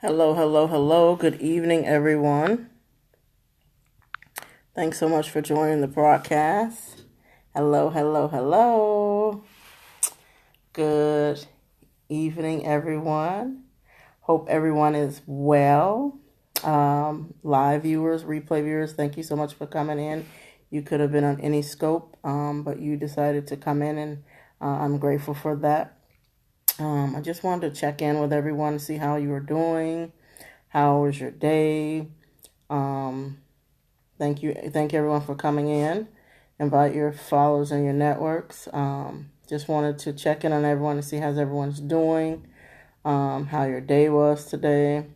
Hello, hello, hello. Good evening, everyone. Thanks so much for joining the broadcast. Hello, hello, hello. Good evening, everyone. Hope everyone is well. Live viewers, replay viewers, thank you so much for coming in. You could have been on any scope, but you decided to come in, and I'm grateful for that. I just wanted to check in with everyone to see how you were doing. How was your day? Thank everyone for coming in. Invite your followers and your networks. Just wanted to check in on everyone to see how everyone's doing, how your day was today.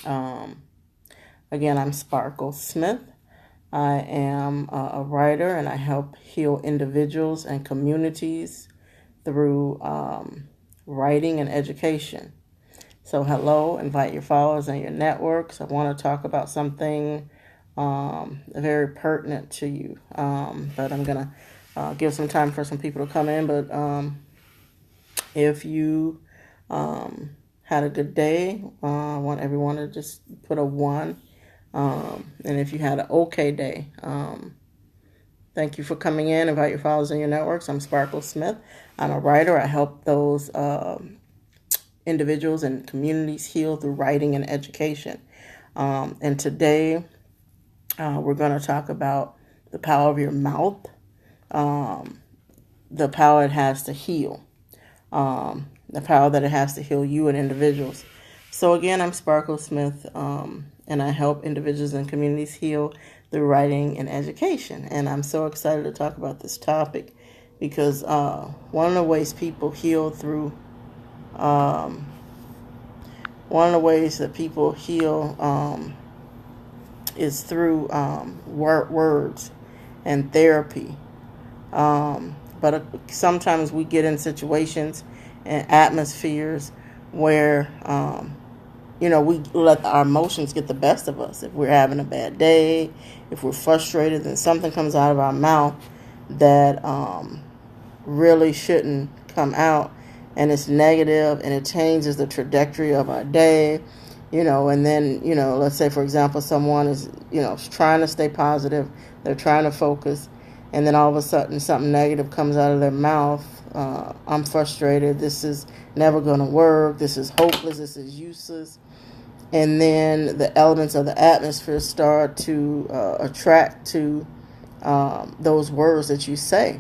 Again, I'm Sparkle Smith. I am a writer, and I help heal individuals and communities through writing and education. So hello, invite your followers and your networks. I want to talk about something very pertinent to you, but I'm going to give some time for some people to come in. But if you had a good day, I want everyone to just put a 1. And if you had an okay day, thank you for coming in. Invite your followers and your networks. I'm Sparkle Smith. I'm a writer. I help those individuals and communities heal through writing and education. And today we're going to talk about the power of your mouth, the power it has to heal, the power that it has to heal you and individuals. So again, I'm Sparkle Smith, and I help individuals and communities heal through writing and education. And I'm so excited to talk about this topic because one of the ways people heal through one of the ways that people heal is through words and therapy. But sometimes we get in situations and atmospheres where, we let our emotions get the best of us. If we're having a bad day, if we're frustrated, then something comes out of our mouth that really shouldn't come out, and it's negative, and it changes the trajectory of our day, and then, let's say, for example, someone is, trying to stay positive, they're trying to focus, and then all of a sudden something negative comes out of their mouth. I'm frustrated, this is never going to work, this is hopeless, this is useless. And then the elements of the atmosphere start to attract to those words that you say.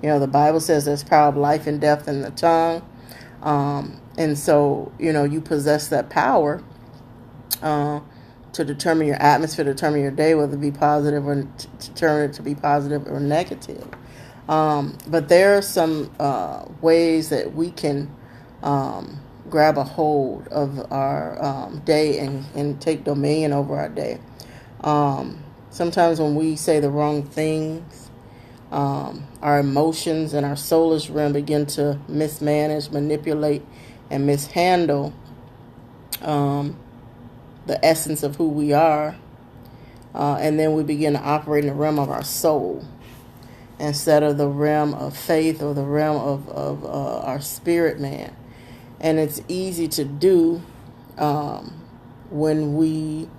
The Bible says there's power of life and death in the tongue. And so, you possess that power to determine your atmosphere, determine your day, whether it be positive or determine it to be positive or negative. But there are some ways that we can grab a hold of our day and take dominion over our day. Sometimes when we say the wrong things, our emotions and our soulish realm begin to mismanage, manipulate, and mishandle the essence of who we are. And then we begin to operate in the realm of our soul instead of the realm of faith or the realm of our spirit man. And it's easy to do when we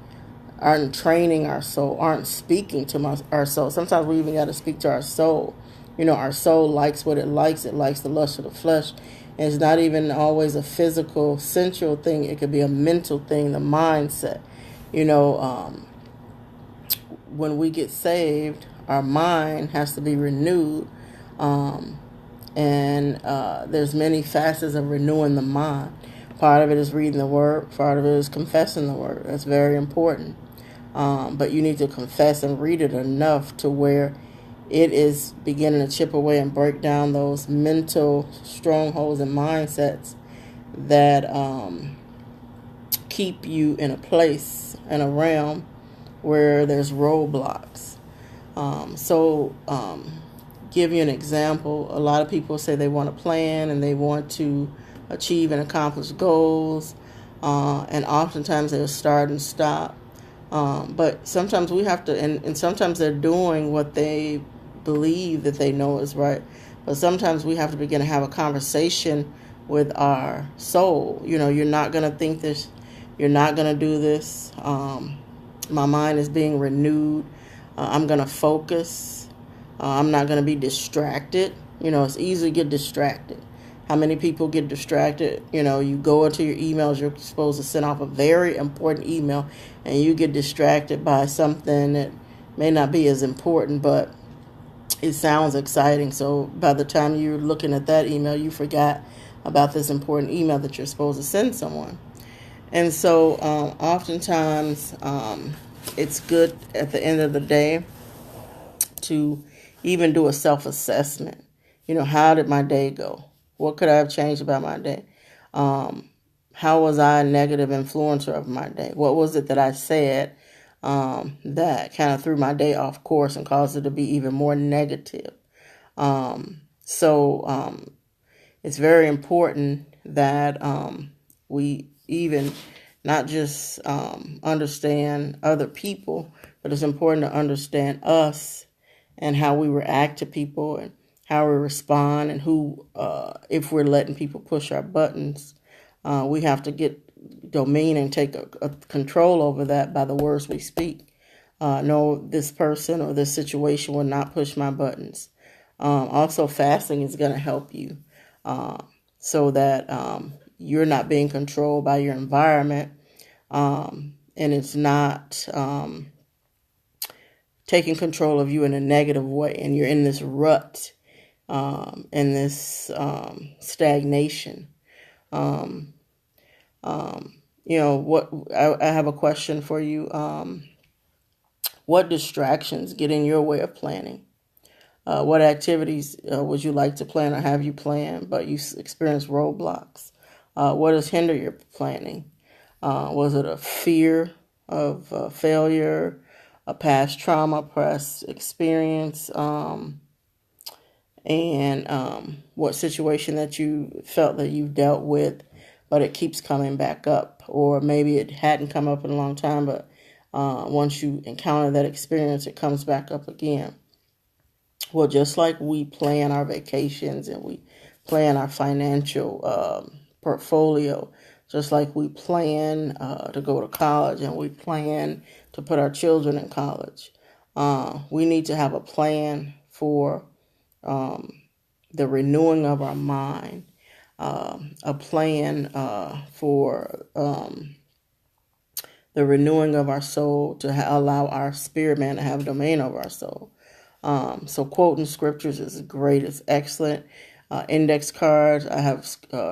aren't training our soul, aren't speaking to our soul. Sometimes we even got to speak to our soul. Our soul likes what it likes. It likes the lust of the flesh. And it's not even always a physical, sensual thing. It could be a mental thing, the mindset. When we get saved, our mind has to be renewed. And there's many facets of renewing the mind. Part of it is reading the word. Part of it is confessing the word. That's very important. But you need to confess and read it enough to where it is beginning to chip away and break down those mental strongholds and mindsets that keep you in a place, in a realm where there's roadblocks. Give you an example. A lot of people say they want to plan and they want to achieve and accomplish goals, and oftentimes they'll start and stop. But sometimes we have to, and sometimes they're doing what they believe that they know is right. But sometimes we have to begin to have a conversation with our soul. You're not going to think this You're not going to do this. My mind is being renewed. I'm going to focus. I'm not going to be distracted. It's easy to get distracted. How many people get distracted? You go into your emails, you're supposed to send off a very important email, and you get distracted by something that may not be as important, but it sounds exciting. So by the time you're looking at that email, you forgot about this important email that you're supposed to send someone. And so oftentimes it's good at the end of the day to even do a self-assessment. How did my day go? What could I have changed about my day? How was I a negative influencer of my day? What was it that I said that kind of threw my day off course and caused it to be even more negative? So it's very important that we even not just understand other people, but it's important to understand us and how we react to people and how we respond, and who, if we're letting people push our buttons, we have to get domain and take a control over that by the words we speak. No, this person or this situation will not push my buttons. Also, fasting is going to help you so that you're not being controlled by your environment, and it's not taking control of you in a negative way, and you're in this rut, in this stagnation. What I have a question for you. What distractions get in your way of planning? What activities would you like to plan or have you planned, but you experience roadblocks? What has hindered your planning? Was it a fear of failure, a past trauma, past experience, and what situation that you felt that you've dealt with, but it keeps coming back up? Or maybe it hadn't come up in a long time, but once you encounter that experience, it comes back up again. Well, just like we plan our vacations and we plan our financial portfolio, just like we plan to go to college and we plan to put our children in college, we need to have a plan for the renewing of our mind, a plan for the renewing of our soul, to allow our spirit man to have domain over our soul. So quoting scriptures is great. It's excellent. Index cards. I have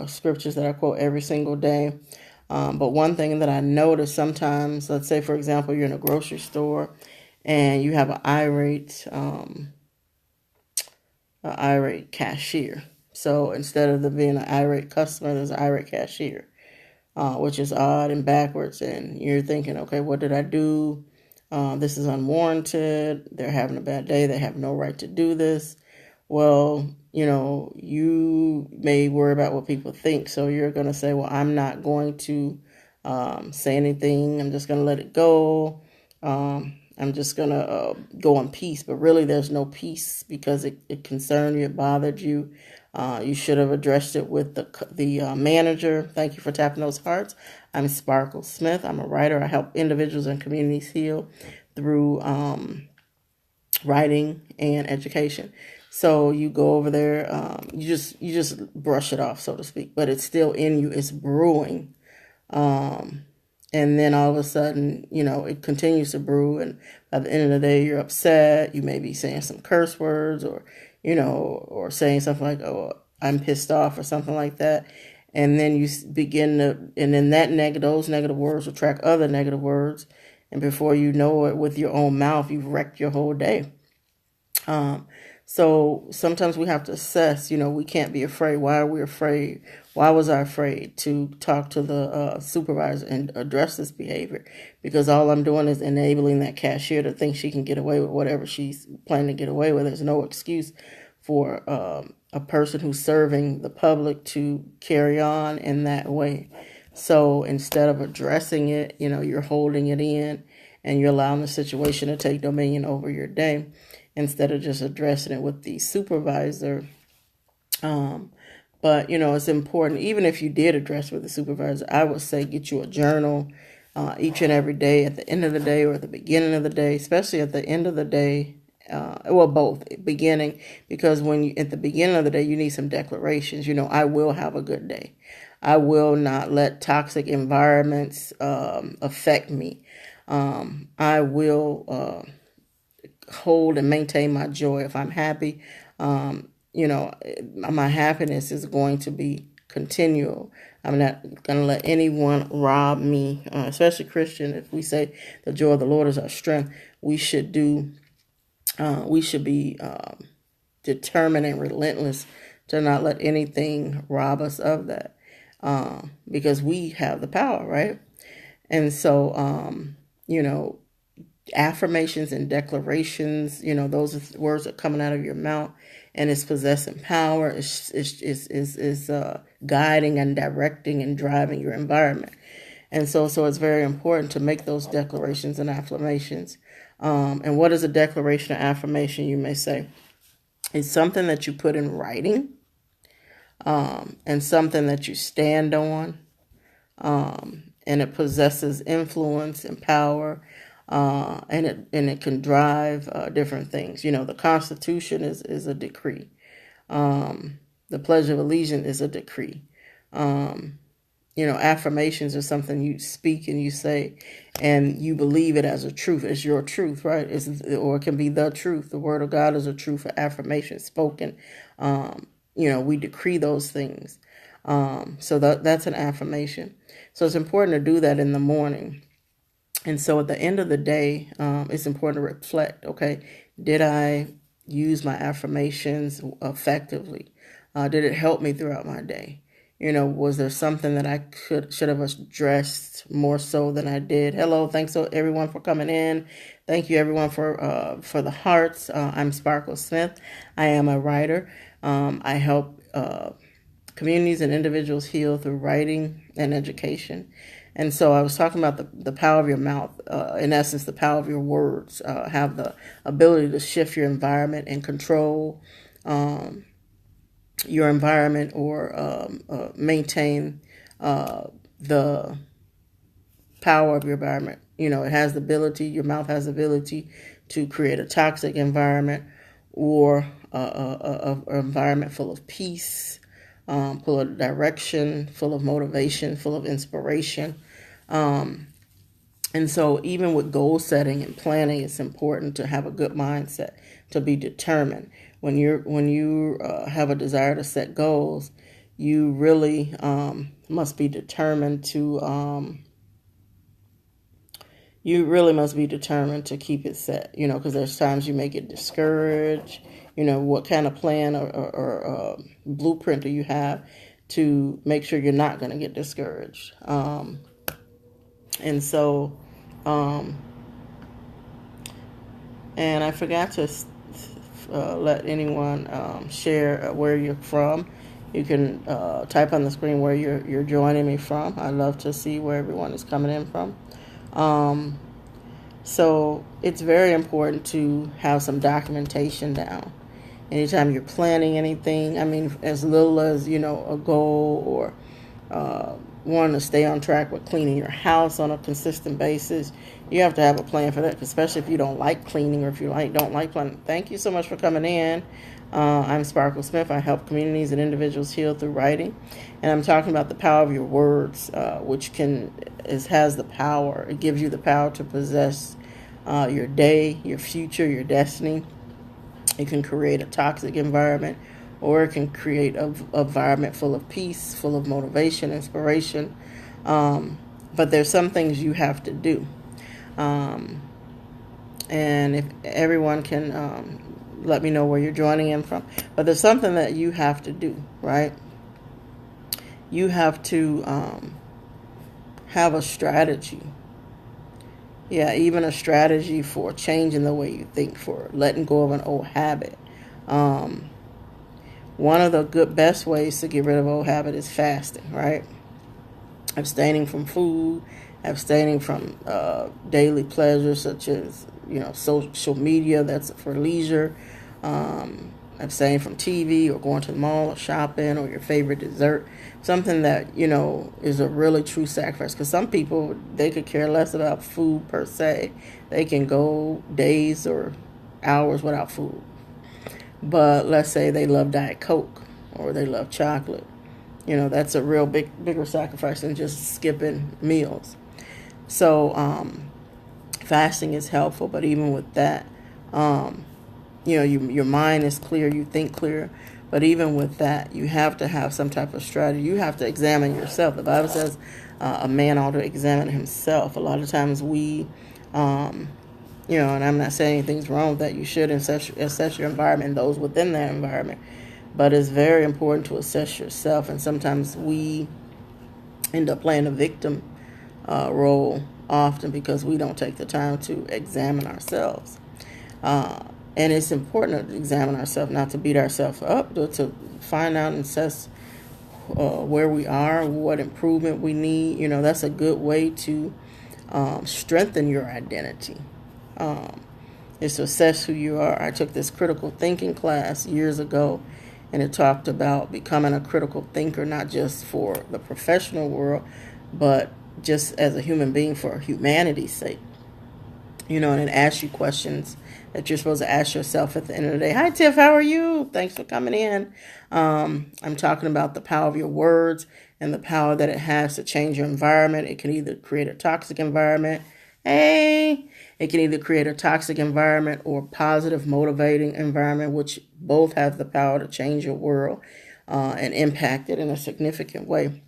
scriptures that I quote every single day. But one thing that I notice sometimes, let's say, for example, you're in a grocery store and you have an irate cashier. So instead of there being an irate customer, there's an irate cashier, which is odd and backwards. And you're thinking, okay, what did I do? This is unwarranted. They're having a bad day. They have no right to do this. Well, you may worry about what people think. So you're going to say, well, I'm not going to say anything. I'm just going to let it go. I'm just going to go in peace. But really, there's no peace because it concerned you. It bothered you. You should have addressed it with the manager. Thank you for tapping those hearts. I'm Sparkle Smith. I'm a writer. I help individuals and communities heal through writing and education. So you go over there, you just brush it off, so to speak, but it's still in you. It's brewing. And then all of a sudden, it continues to brew. And by the end of the day, you're upset. You may be saying some curse words or saying something like, oh, I'm pissed off or something like that. And then you begin to, and then those negative words attract other negative words. And before you know it, with your own mouth, you've wrecked your whole day. So sometimes we have to assess, we can't be afraid. Why are we afraid? Why was I afraid to talk to the supervisor and address this behavior? Because all I'm doing is enabling that cashier to think she can get away with whatever she's planning to get away with. There's no excuse for a person who's serving the public to carry on in that way. So instead of addressing it, you're holding it in and you're allowing the situation to take dominion over your day, instead of just addressing it with the supervisor. But, it's important, even if you did address with the supervisor, I would say get you a journal each and every day, at the end of the day or at the beginning of the day, especially at the end of the day. Well, both beginning, because at the beginning of the day, you need some declarations. I will have a good day. I will not let toxic environments affect me. I will hold and maintain my joy. If I'm happy, my happiness is going to be continual. I'm not going to let anyone rob me, especially Christian. If we say the joy of the Lord is our strength, we should be determined and relentless to not let anything rob us of that, because we have the power, right? And so, affirmations and declarations, those are words that are coming out of your mouth, and it's possessing power. Is guiding and directing and driving your environment. And so it's very important to make those declarations and affirmations. And what is a declaration or affirmation, you may say? It's something that you put in writing, and something that you stand on, and it possesses influence and power, and it can drive different things. The Constitution is a decree. The Pledge of Allegiance is a decree. Affirmations are something you speak and you say, and you believe it as a truth. It's your truth, right? Or it can be the truth. The Word of God is a truth for affirmation spoken. We decree those things. So that's an affirmation. So it's important to do that in the morning. And so at the end of the day, it's important to reflect, okay, did I use my affirmations effectively? Did it help me throughout my day? Was there something that I should have addressed more so than I did? Hello, thanks everyone for coming in. Thank you everyone for the hearts. I'm Sparkle Smith. I am a writer. I help communities and individuals heal through writing and education. And so I was talking about the power of your mouth. In essence, the power of your words have the ability to shift your environment and control your environment, or maintain the power of your environment. It has the ability, your mouth has the ability to create a toxic environment, or an environment full of peace, full of direction, full of motivation, full of inspiration. And so even with goal setting and planning, it's important to have a good mindset, to be determined. When you have a desire to set goals, you really must be determined to keep it set. Because there's times you may get discouraged. What kind of plan or blueprint do you have to make sure you're not going to get discouraged? And so, and I forgot to let anyone share where you're from. You can type on the screen where you're joining me from. I'd love to see where everyone is coming in from. So it's very important to have some documentation down. Anytime you're planning anything, as little as, a goal, or wanting to stay on track with cleaning your house on a consistent basis, you have to have a plan for that, especially if you don't like cleaning, or if you don't like planning. Thank you so much for coming in. I'm Sparkle Smith. I help communities and individuals heal through writing. And I'm talking about the power of your words, which has the power. It gives you the power to possess your day, your future, your destiny. It can create a toxic environment, or it can create an environment full of peace, full of motivation, inspiration. But there's some things you have to do. And if everyone can let me know where you're joining in from. But there's something that you have to do, right? You have to have a strategy. Yeah, even a strategy for changing the way you think, for letting go of an old habit. One of the best ways to get rid of old habit is fasting, right? Abstaining from food, abstaining from daily pleasures such as, social media, that's for leisure, abstain from TV or going to the mall or shopping or your favorite dessert. Something that, is a really true sacrifice. Because some people, they could care less about food per se. They can go days or hours without food. But let's say they love Diet Coke or they love chocolate. That's a real bigger sacrifice than just skipping meals. So fasting is helpful, but even with that, your mind is clear, you think clear. But even with that, you have to have some type of strategy. You have to examine yourself. The Bible says a man ought to examine himself. A lot of times we, and I'm not saying anything's wrong with that. You should assess your environment and those within that environment. But it's very important to assess yourself. And sometimes we end up playing a victim role often because we don't take the time to examine ourselves. And it's important to examine ourselves, not to beat ourselves up, but to find out and assess where we are, what improvement we need. That's a good way to strengthen your identity. Is to assess who you are. I took this critical thinking class years ago, and it talked about becoming a critical thinker, not just for the professional world, but just as a human being for humanity's sake. And it asks you questions that you're supposed to ask yourself at the end of the day. Hi, Tiff. How are you? Thanks for coming in. I'm talking about the power of your words and the power that it has to change your environment. It can either create a toxic environment. It can either create a toxic environment or positive, motivating environment, which both have the power to change your world and impact it in a significant way.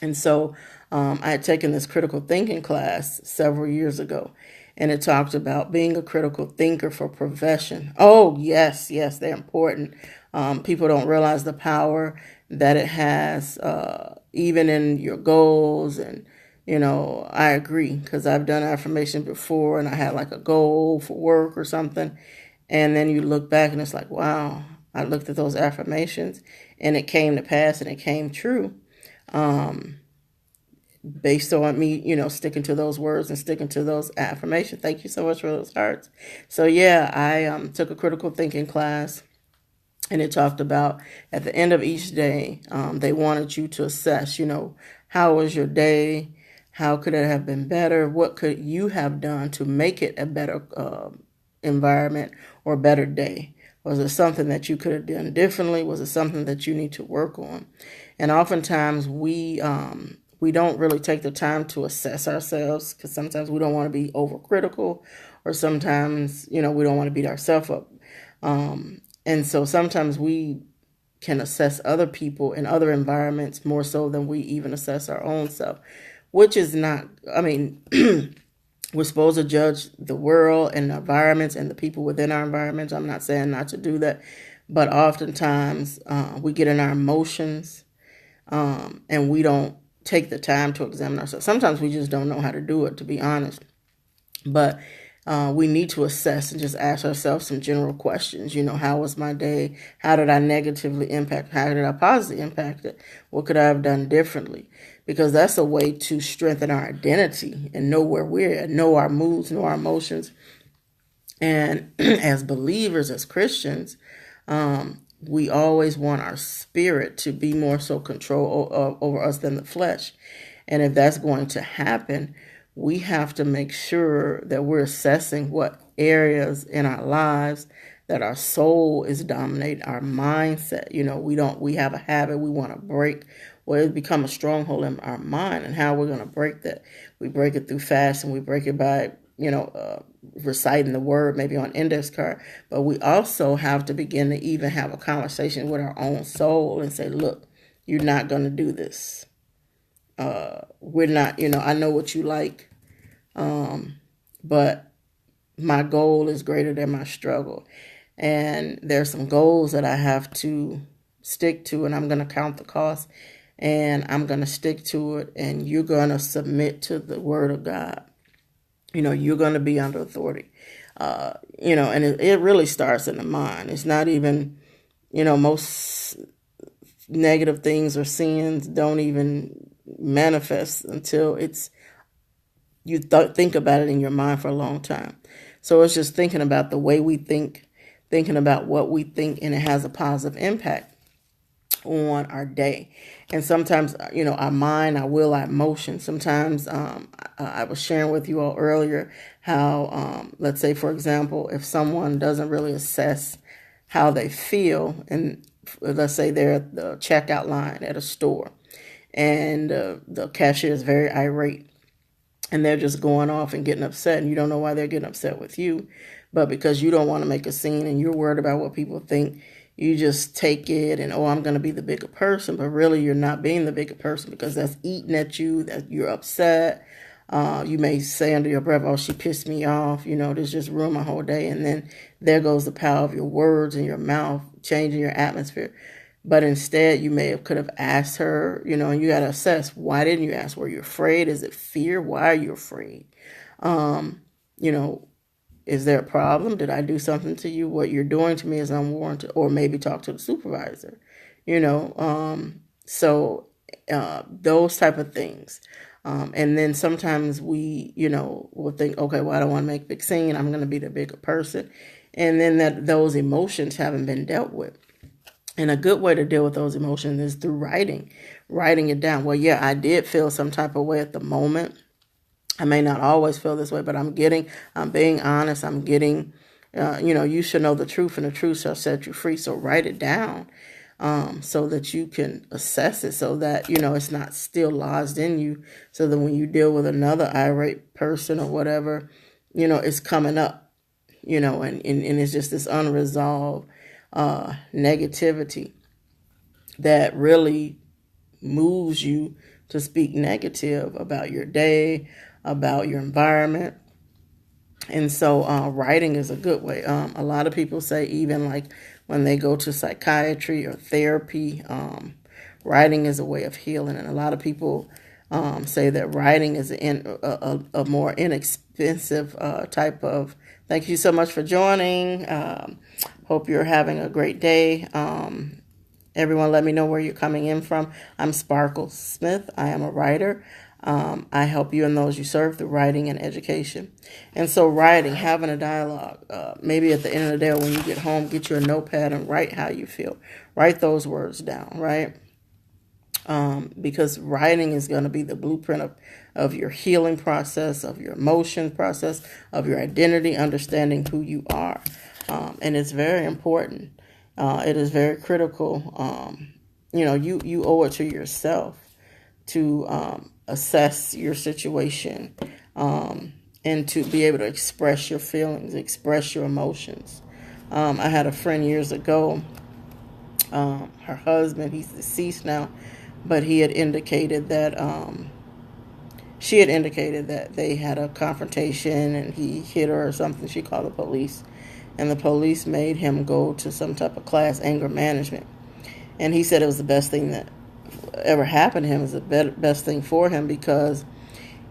And so I had taken this critical thinking class several years ago, and it talked about being a critical thinker for profession. Oh, yes, they're important. People don't realize the power that it has, even in your goals. And, I agree, because I've done affirmation before, and I had like a goal for work or something. And then you look back and it's like, wow, I looked at those affirmations and it came to pass and it came true. Based on me, sticking to those words and sticking to those affirmations. Thank you so much for those hearts. So yeah, I took a critical thinking class, and it talked about at the end of each day, they wanted you to assess, how was your day? How could it have been better? What could you have done to make it a better environment or a better day? Was it something that you could have done differently? Was it something that you need to work on? And oftentimes we don't really take the time to assess ourselves, because sometimes we don't want to be overcritical, or sometimes, we don't want to beat ourselves up. And so sometimes we can assess other people in other environments more so than we even assess our own self, which is not, we're supposed to judge the world and the environments and the people within our environments. I'm not saying not to do that, but oftentimes we get in our emotions and we don't take the time to examine ourselves. Sometimes we just don't know how to do it, to be honest. But we need to assess and just ask ourselves some general questions. How was my day? How did I negatively impact? How did I positively impact it? What could I have done differently? Because that's a way to strengthen our identity and know where we're at, know our moods, know our emotions. And as believers, as Christians, we always want our spirit to be more so control over us than the flesh. And if that's going to happen, we have to make sure that we're assessing what areas in our lives that our soul is dominating, our mindset. We have a habit we want to break, or it's become a stronghold in our mind, and how we're going to break that. We break it through fasting. We break it by, reciting the word, maybe on index card. But we also have to begin to even have a conversation with our own soul and say, look, you're not going to do this. We're not, I know what you like, but my goal is greater than my struggle. And there's some goals that I have to stick to, and I'm going to count the cost, and I'm going to stick to it, and you're going to submit to the word of God. You're going to be under authority, and it really starts in the mind. It's not even, most negative things or sins don't even manifest until you think about it in your mind for a long time. So it's just thinking about the way we think, thinking about what we think, and it has a positive impact on our day. And sometimes, our mind, our will, our emotions. Sometimes I was sharing with you all earlier how, let's say, for example, if someone doesn't really assess how they feel, and let's say they're at the checkout line at a store, and the cashier is very irate, and they're just going off and getting upset, and you don't know why they're getting upset with you, but because you don't want to make a scene and you're worried about what people think, you just take it and, I'm going to be the bigger person, but really you're not being the bigger person, because that's eating at you, that you're upset. You may say under your breath, she pissed me off, this just ruined my whole day. And then there goes the power of your words and your mouth, changing your atmosphere. But instead, you could have asked her, and you got to assess, why didn't you ask? Were you afraid? Is it fear? Why are you afraid? Is there a problem? Did I do something to you? What you're doing to me is unwarranted. Or maybe talk to the supervisor, So those type of things. And then sometimes we, will think, okay, well, I don't want to make a big scene. I'm going to be the bigger person. And then those emotions haven't been dealt with. And a good way to deal with those emotions is through writing it down. Well, yeah, I did feel some type of way at the moment. I may not always feel this way, but I'm being honest. I'm getting, you should know the truth, and the truth shall set you free. So write it down, so that you can assess it, so that, it's not still lodged in you. So that when you deal with another irate person or whatever, it's coming up, and it's just this unresolved negativity that really moves you to speak negative about your day, about your environment. And so writing is a good way. A lot of people say, even like when they go to psychiatry or therapy, writing is a way of healing. And a lot of people say that writing is a more inexpensive type of. Thank you so much for joining. Hope you're having a great day. Everyone, let me know where you're coming in from. I'm Sparkle Smith. I am a writer. I help you and those you serve through writing and education. And so writing, having a dialogue, maybe at the end of the day or when you get home, get you a notepad and write how you feel. Write those words down, right? Because writing is going to be the blueprint of your healing process, of your emotion process, of your identity, understanding who you are. And it's very important. It is very critical. You owe it to yourself to assess your situation, and to be able to express your feelings, express your emotions. I had a friend years ago, her husband, he's deceased now, but he had indicated that she had indicated that they had a confrontation and he hit her or something. She called the police, and the police made him go to some type of class, anger management. And he said it was the best thing that ever happened to him. It was the best thing for him, because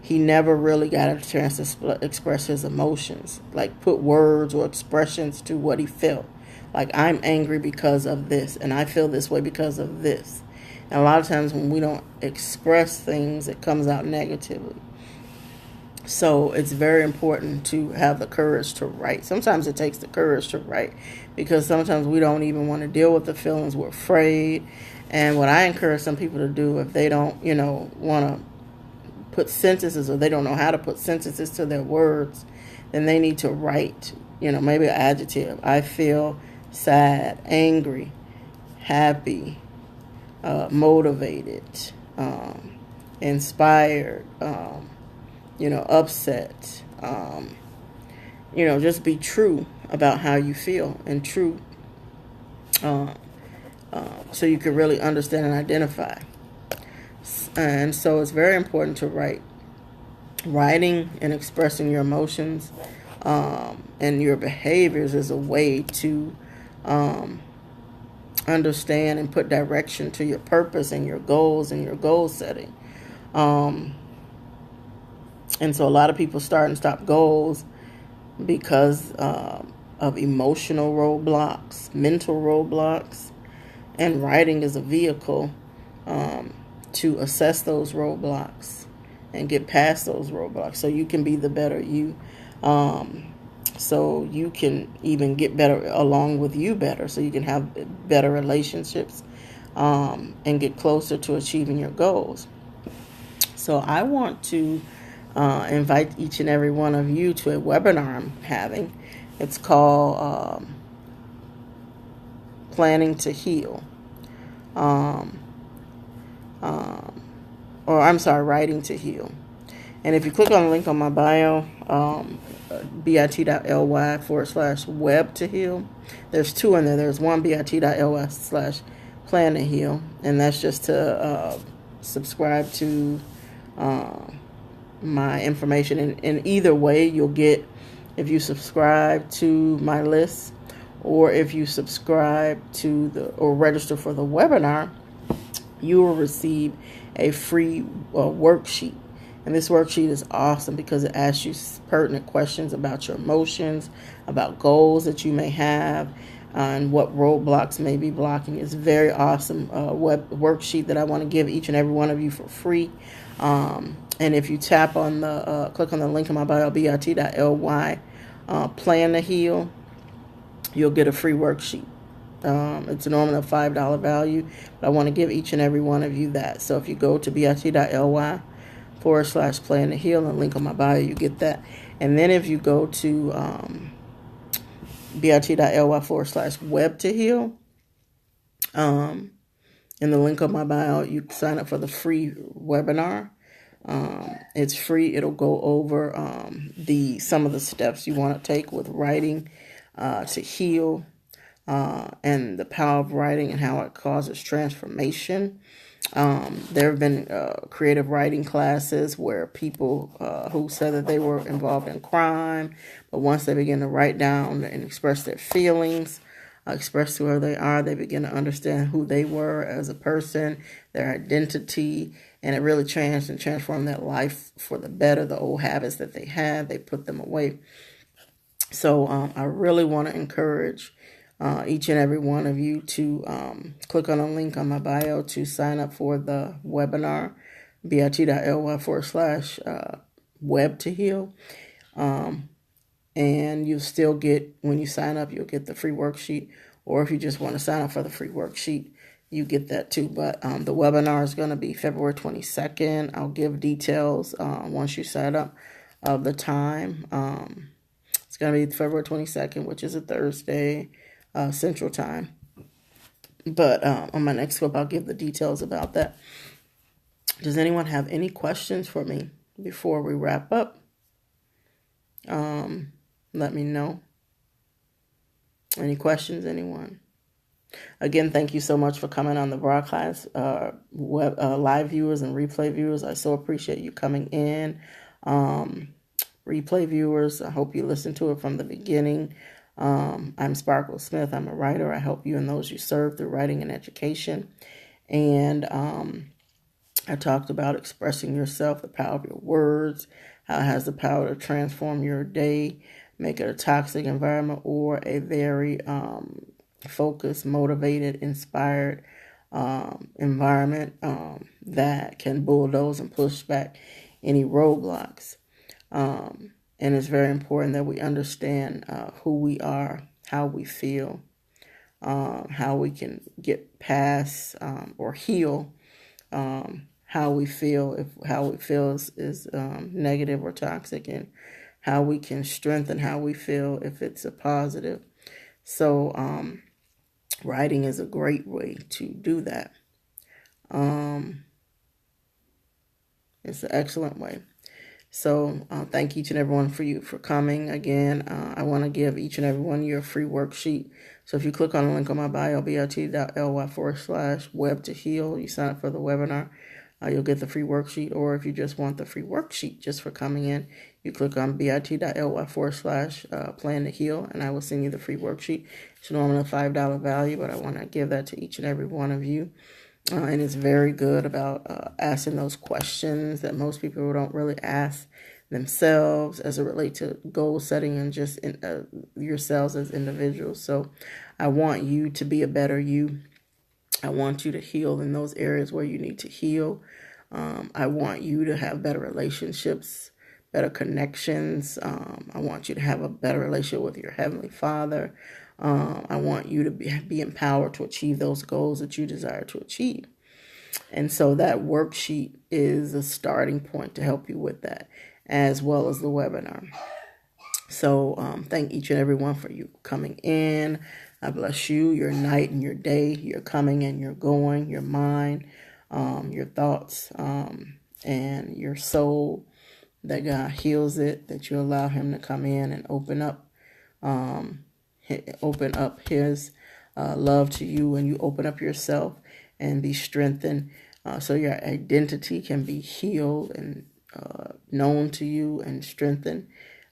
he never really got a chance to express his emotions, like put words or expressions to what he felt. Like, I'm angry because of this, and I feel this way because of this. And a lot of times when we don't express things, it comes out negatively. So it's very important to have the courage to write. Sometimes it takes the courage to write, because sometimes we don't even want to deal with the feelings. We're afraid. And what I encourage some people to do, if they don't, want to put sentences, or they don't know how to put sentences to their words, then they need to write, maybe an adjective. I feel sad, angry, happy, motivated, inspired, upset. Just be true about how you feel, and true, so you can really understand and identify. And so it's very important to write. Writing and expressing your emotions and your behaviors is a way to understand and put direction to your purpose and your goals and your goal setting. And so a lot of people start and stop goals because of emotional roadblocks, mental roadblocks, and writing is a vehicle to assess those roadblocks and get past those roadblocks so you can be the better you. so you can even get better along with you better, so you can have better relationships, and get closer to achieving your goals. So I want to invite each and every one of you to a webinar I'm having. It's called Planning to Heal. Um, um, or I'm sorry, Writing to Heal. And if you click on the link on my bio, bit.ly/web to heal, there's two in there. There's one bit.ly/plan to heal, and that's just to subscribe to my information. And either way, you'll get, if you subscribe to my list, or if you subscribe to or register for the webinar, you will receive a free worksheet. And this worksheet is awesome because it asks you pertinent questions about your emotions, about goals that you may have, and what roadblocks may be blocking. It's a very awesome web worksheet that I want to give each and every one of you for free. And if you tap on click on the link in my bio, bit.ly plan to heal, you'll get a free worksheet. It's normally a $5 value, but I want to give each and every one of you that. So if you go to bit.ly/plan to heal and link on my bio, you get that. And then if you go to bit.ly/web to heal, in the link on my bio, you sign up for the free webinar. It's free. It'll go over some of the steps you want to take with writing to heal. And the power of writing and how it causes transformation. There have been creative writing classes where people who said that they were involved in crime, but once they begin to write down and express their feelings, express who they are, they begin to understand who they were as a person, their identity, and it really transformed their life for the better. The old habits that they had, they put them away. So I really want to encourage each and every one of you to click on a link on my bio to sign up for the webinar, bit.ly/web to heal. And you'll still get, when you sign up, you'll get the free worksheet. Or if you just want to sign up for the free worksheet, you get that too. But the webinar is going to be February 22nd. I'll give details once you sign up of the time. It's going to be February 22nd, which is a Thursday. Central Time. But on my next clip, I'll give the details about that. Does anyone have any questions for me before we wrap up? Let me know. Any questions, anyone? Again, thank you so much for coming on the broadcast, live viewers and replay viewers. I so appreciate you coming in. Replay viewers, I hope you listened to it from the beginning. I'm Sparkle Smith. I'm a writer. I help you and those you serve through writing and education. And I talked about expressing yourself, the power of your words, how it has the power to transform your day, make it a toxic environment or a very focused, motivated, inspired environment that can bulldoze and push back any roadblocks. And it's very important that we understand who we are, how we feel, how we can get past or heal how we feel, if how we feel is negative or toxic, and how we can strengthen how we feel if it's a positive. So writing is a great way to do that. It's an excellent way. So thank each and everyone for coming. Again, I want to give each and every one of you a free worksheet. So if you click on the link on my bio, bit.ly/web to heal, you sign up for the webinar, you'll get the free worksheet. Or if you just want the free worksheet just for coming in, you click on bit.ly/plan to heal, and I will send you the free worksheet. It's normally a $5 value, but I want to give that to each and every one of you. And it's very good about asking those questions that most people don't really ask themselves as it relates to goal setting and just yourselves as individuals. So I want you to be a better you. I want you to heal in those areas where you need to heal. I want you to have better relationships, better connections. I want you to have a better relationship with your Heavenly Father. I want you to be empowered to achieve those goals that you desire to achieve. And so that worksheet is a starting point to help you with that, as well as the webinar. So thank each and every one for you coming in. I bless you, your night and your day, your coming and your going, your mind, your thoughts, and your soul, that God heals it, that you allow him to come in and open up his love to you, and you open up yourself and be strengthened, so your identity can be healed and known to you and strengthened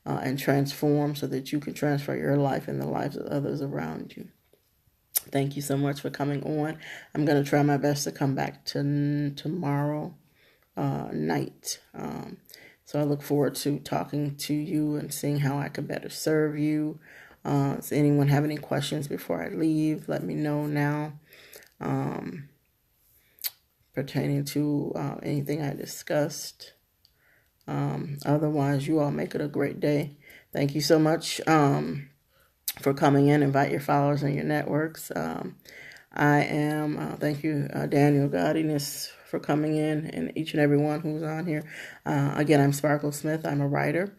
and transformed, so that you can transfer your life and the lives of others around you. Thank you so much for coming on. I'm going to try my best to come back to tomorrow night. So I look forward to talking to you and seeing how I can better serve you. Does anyone have any questions before I leave? Let me know now, pertaining to anything I discussed. Otherwise, you all make it a great day. Thank you so much for coming in. Invite your followers and your networks. Thank you, Daniel Godiness, for coming in, and each and every one who's on here. Again, I'm Sparkle Smith. I'm a writer,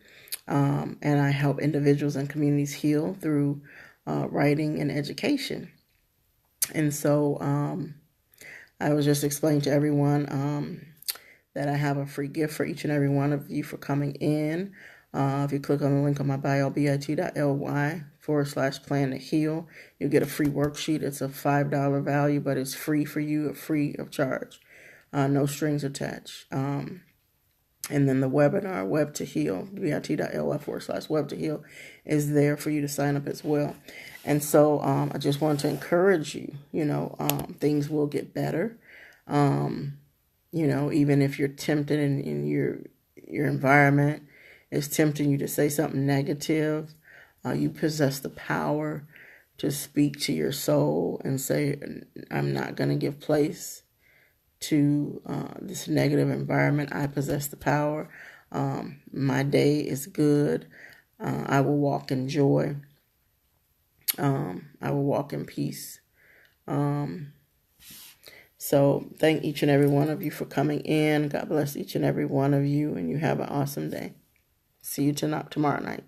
and I help individuals and communities heal through writing and education. And so I was just explaining to everyone that I have a free gift for each and every one of you for coming in. If you click on the link on my bio, bit.ly/plan to heal, you'll get a free worksheet. It's a $5 value, but it's free for you, free of charge. No strings attached. And then the webinar, Web to Heal, bit.ly/web to heal, is there for you to sign up as well. And so I just want to encourage you, things will get better. Even if you're tempted in your environment is tempting you to say something negative, you possess the power to speak to your soul and say, I'm not going to give place to this negative environment. I possess the power. My day is good. I will walk in joy. I will walk in peace. So thank each and every one of you for coming in. God bless each and every one of you, and you have an awesome day. See you tomorrow night.